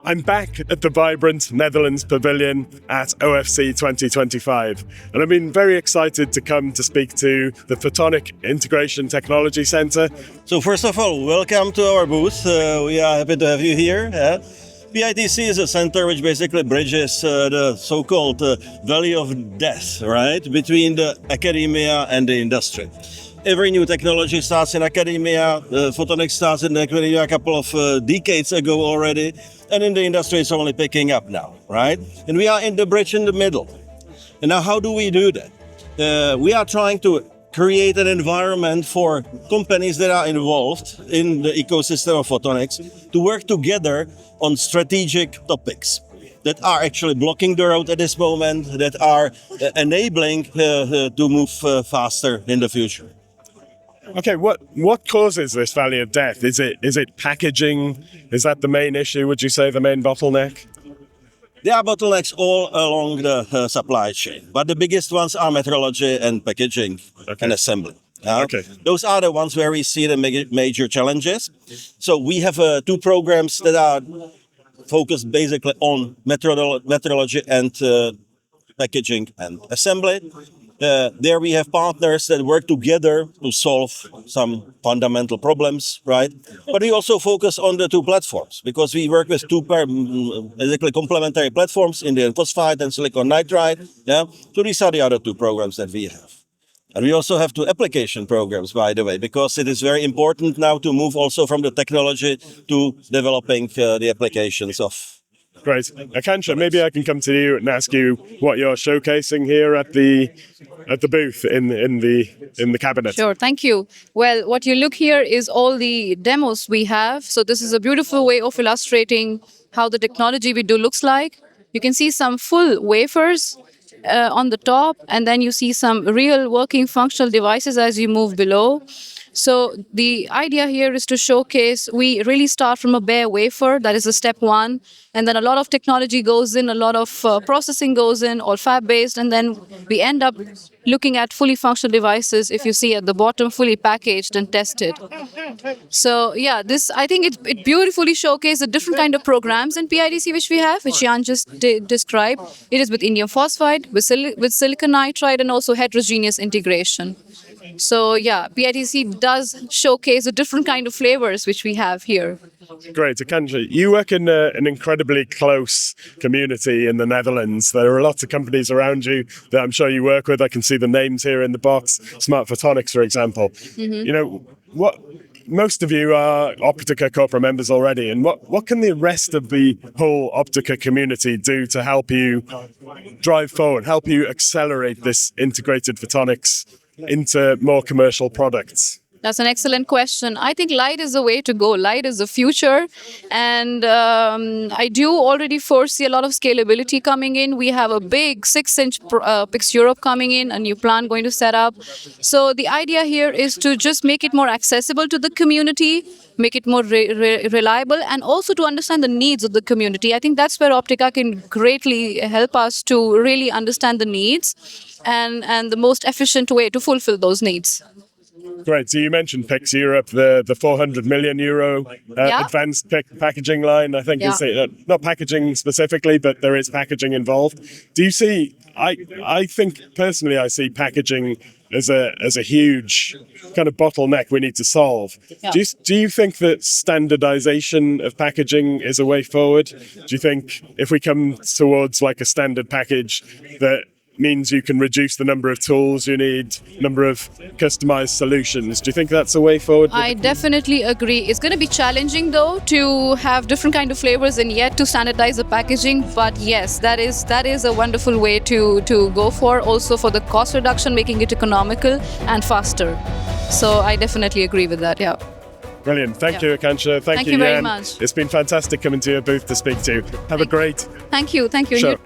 I'm back at the vibrant Netherlands pavilion at OFC 2025, and I've been very excited to come to speak to the Photonic Integration Technology Center. So first of all, welcome to our booth. We are happy to have you here. PITC is a center which basically bridges the so-called valley of death, right, between the academia and the industry. Every new technology starts in academia. Photonics starts in academia a couple of decades ago already, and in the industry it's only picking up now, right? And we are in the bridge in the middle. And now how do we do that? We are trying to create an environment for companies that are involved in the ecosystem of photonics to work together on strategic topics that are actually blocking the road at this moment, that are enabling to move faster in the future. Okay, what causes this valley of death? Is it packaging? Is that the main issue, would you say, the main bottleneck? There are bottlenecks all along the supply chain, but the biggest ones are metrology and packaging and assembly. Those are the ones where we see the major challenges. So we have two programs that are focused basically on metrology and packaging and assembly. There we have partners that work together to solve some fundamental problems, right? But we also focus on the two platforms because we work with two basically complementary platforms, indium phosphide and silicon nitride. Yeah, so these are the other two programs that we have. And we also have two application programs, by the way, because it is very important now to move also from the technology to developing the applications of. Great. Akanksha, maybe I can come to you and ask you what you're showcasing here at the booth in the cabinet. Sure, thank you. Well, what you look here is all the demos we have. So this is a beautiful way of illustrating how the technology we do looks like. You can see some full wafers on the top, and then you see some real working functional devices as you move below. So the idea here is to showcase, we really start from a bare wafer, that is a step one, and then a lot of technology goes in, a lot of processing goes in, all fab-based, and then we end up looking at fully functional devices, if you see at the bottom, fully packaged and tested. So yeah, this, I think it beautifully showcases the different kind of programs in PITC which we have, which Jan just described. It is with indium phosphide, with silicon nitride, and also heterogeneous integration. So yeah, PITC does showcase the different kind of flavors which we have here. Great. Akanksha, you work in an incredibly close community in the Netherlands. There are lots of companies around you that I'm sure you work with. I can see the names here in the box. Smart Photonics, for example. Mm-hmm. You know, most of you are Optica corporate members already, and what can the rest of the whole Optica community do to help you drive forward, help you accelerate this integrated photonics into more commercial products? That's an excellent question. I think light is the way to go. Light is the future. And I do already foresee a lot of scalability coming in. We have a big 6-inch PIX Europe coming in, a new plant going to set up. So the idea here is to just make it more accessible to the community, make it more reliable, and also to understand the needs of the community. I think that's where Optica can greatly help us to really understand the needs and the most efficient way to fulfill those needs. Great. So you mentioned PIX Europe, the 400 million euro advanced packaging line. I think is not packaging specifically, but there is packaging involved. Do you see? I think personally, I see packaging as a huge kind of bottleneck we need to solve. Yeah. Do you think that standardization of packaging is a way forward? Do you think if we come towards like a standard package that means you can reduce the number of tools you need, number of customized solutions? Do you think that's a way forward? I definitely agree. It's going to be challenging though to have different kind of flavors and yet to standardize the packaging. But yes, that is a wonderful way to go for. Also for the cost reduction, making it economical and faster. So I definitely agree with that. Yeah. Brilliant. Thank you, Akanksha. Thank you very Jan. much. It's been fantastic coming to your booth to speak to you. Have a great. Thank you. Sure.